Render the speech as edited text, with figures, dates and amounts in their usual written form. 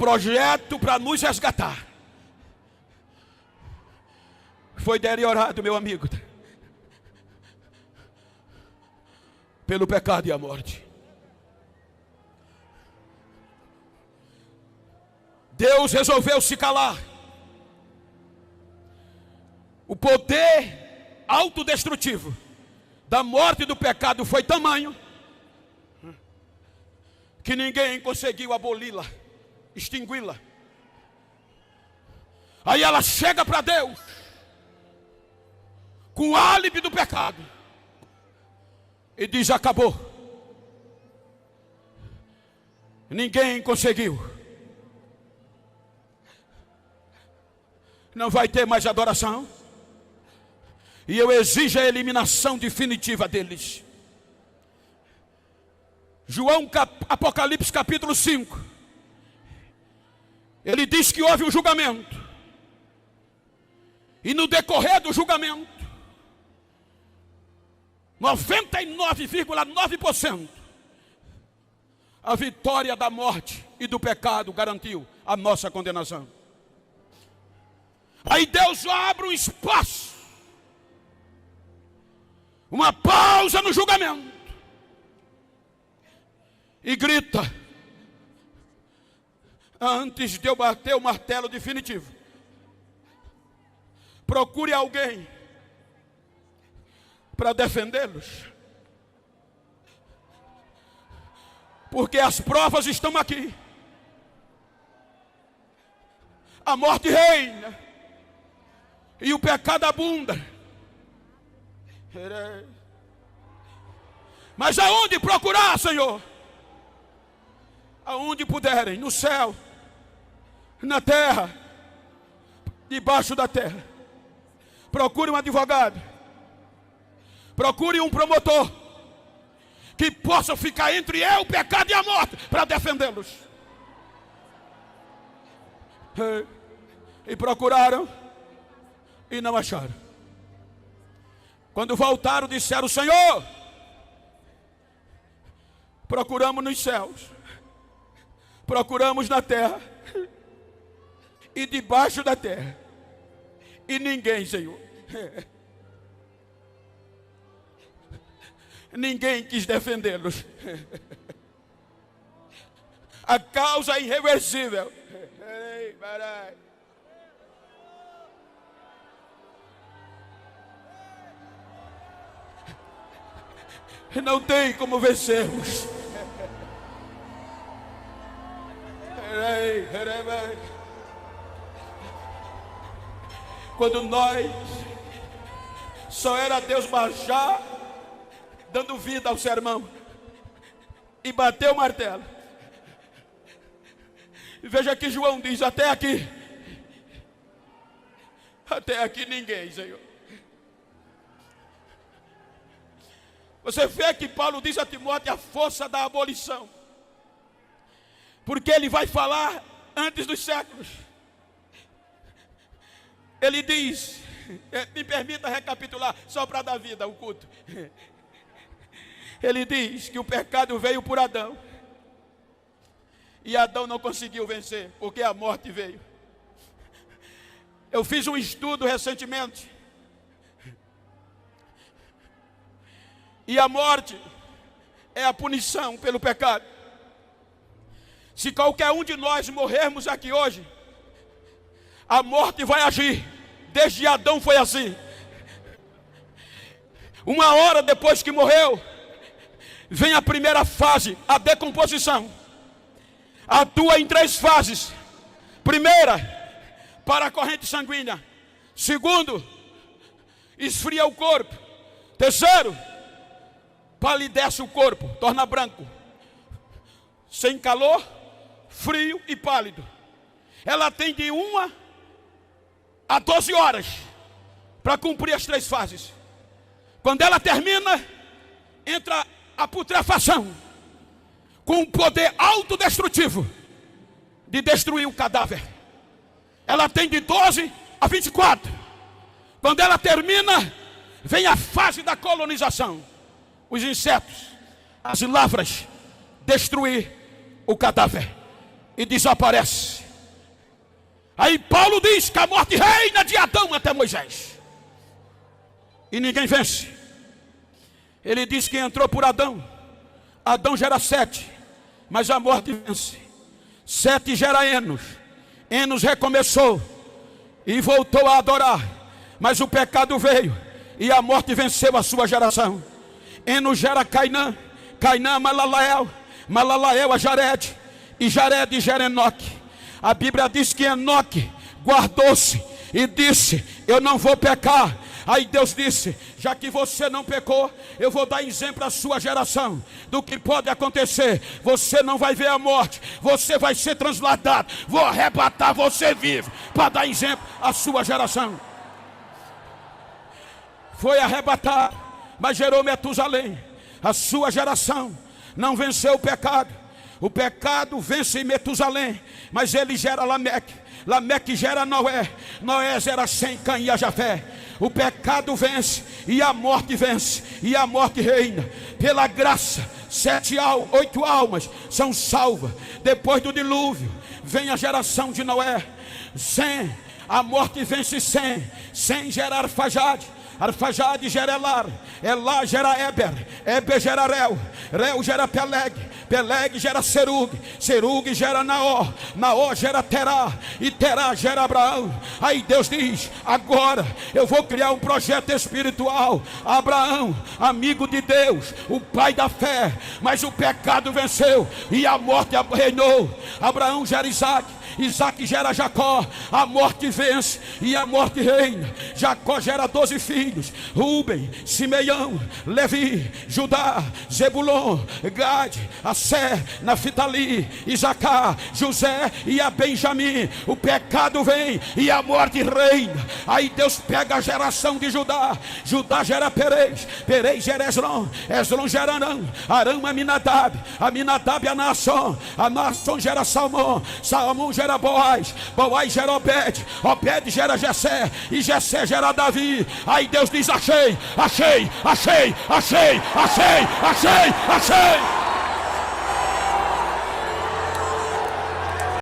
projeto para nos resgatar foi deteriorado, meu amigo, pelo pecado e a morte. Deus resolveu se calar. O poder autodestrutivo da morte e do pecado foi tamanho que ninguém conseguiu aboli-la, extingui-la. Aí ela chega para Deus com o álibi do pecado e diz: acabou. Ninguém conseguiu. Não vai ter mais adoração. E eu exijo a eliminação definitiva deles. Apocalipse capítulo 5. Ele diz que houve um julgamento. E no decorrer do julgamento, 99,9% a vitória da morte e do pecado garantiu a nossa condenação. Aí Deus abre um espaço, uma pausa no julgamento, e grita: antes de eu bater o martelo definitivo, procure alguém para defendê-los, porque as provas estão aqui. A morte reina e o pecado abunda. Mas aonde procurar, Senhor? Aonde puderem, no céu, na terra, debaixo da terra. Procure um advogado, procure um promotor que possa ficar entre eu, o pecado e a morte, para defendê-los. E procuraram e não acharam. Quando voltaram, disseram: Senhor, procuramos nos céus, procuramos na terra e debaixo da terra, e ninguém, Senhor. Ninguém quis defendê-los. A causa é irreversível. Não tem como vencermos. Quando nós só era Deus baixar, dando vida ao sermão e bater o martelo. E veja que João diz: até aqui ninguém, Senhor. Você vê que Paulo diz a Timóteo a força da abolição, porque ele vai falar antes dos séculos. Ele diz, me permita recapitular, só para dar vida ao culto. Ele diz que o pecado veio por Adão, e Adão não conseguiu vencer, porque a morte veio. Eu fiz um estudo recentemente, e a morte é a punição pelo pecado. Se qualquer um de nós morrermos aqui hoje, a morte vai agir. Desde Adão foi assim. Uma hora depois que morreu, vem a primeira fase, a decomposição. Atua em 3 fases. Primeira, para a corrente sanguínea. Segundo, esfria o corpo. Terceiro, palidece o corpo, torna branco, sem calor, frio e pálido. Ela tem de 1 a 12 horas para cumprir as 3 fases. Quando ela termina, entra a putrefação, com um poder autodestrutivo de destruir o cadáver. Ela tem de 12 a 24. Quando ela termina, vem a fase da colonização. Os insetos, as lavras, destruir o cadáver. e desaparece. Aí Paulo diz que a morte reina de Adão até Moisés, e ninguém vence. Ele diz que entrou por Adão. Adão gera Sete, mas a morte vence. Sete gera Enos. Enos recomeçou e voltou a adorar, mas o pecado veio e a morte venceu a sua geração. Enos gera Cainã, Cainã a Malalael, Malalael a Jared, e Jared gera Enoque. A Bíblia diz que Enoque guardou-se e disse: eu não vou pecar. Aí Deus disse: já que você não pecou, eu vou dar exemplo à sua geração do que pode acontecer. Você não vai ver a morte, você vai ser transladado. Vou arrebatar você vivo para dar exemplo à sua geração. Foi arrebatado, mas gerou Metusalém. A sua geração não venceu o pecado. O pecado vence em Metusalém, mas ele gera Lameque. Lameque gera Noé. Noé gera Sem, Cã e Jafé. O pecado vence e a morte vence, e a morte reina. Pela graça, 8 almas são salvas. Depois do dilúvio vem a geração de Noé. Sem, a morte vence Sem. Sem gera Arfajade. Arfajade gera Elar. Elar gera Eber. Eber gera Reu. Reu gera Peleg. Peleg gera Serug. Serug gera Naó. Naó gera Terá. E Terá gera Abraão. Aí Deus diz: agora eu vou criar um projeto espiritual. Abraão, amigo de Deus, o pai da fé, mas o pecado venceu e a morte reinou. Abraão gera Isaac. Isaac gera Jacó. A morte vence e a morte reina. Jacó gera 12 filhos: Rúben, Simeão, Levi, Judá, Zebulon, Gade, Assé, Naftali, Isacar, José e a Benjamim. O pecado vem e a morte reina. Aí Deus pega a geração de Judá. Judá gera Perez. Perez gera Esrom. Esrom gera Arão. Arão é Aminadab. Aminadab é Naasson. A Naasson gera Salmão. Salmão gera Boaz. Boaz gera Obed. Obed gera Jessé. E Jessé gera Davi. Aí Deus diz: achei, achei, achei, achei, achei, achei, achei.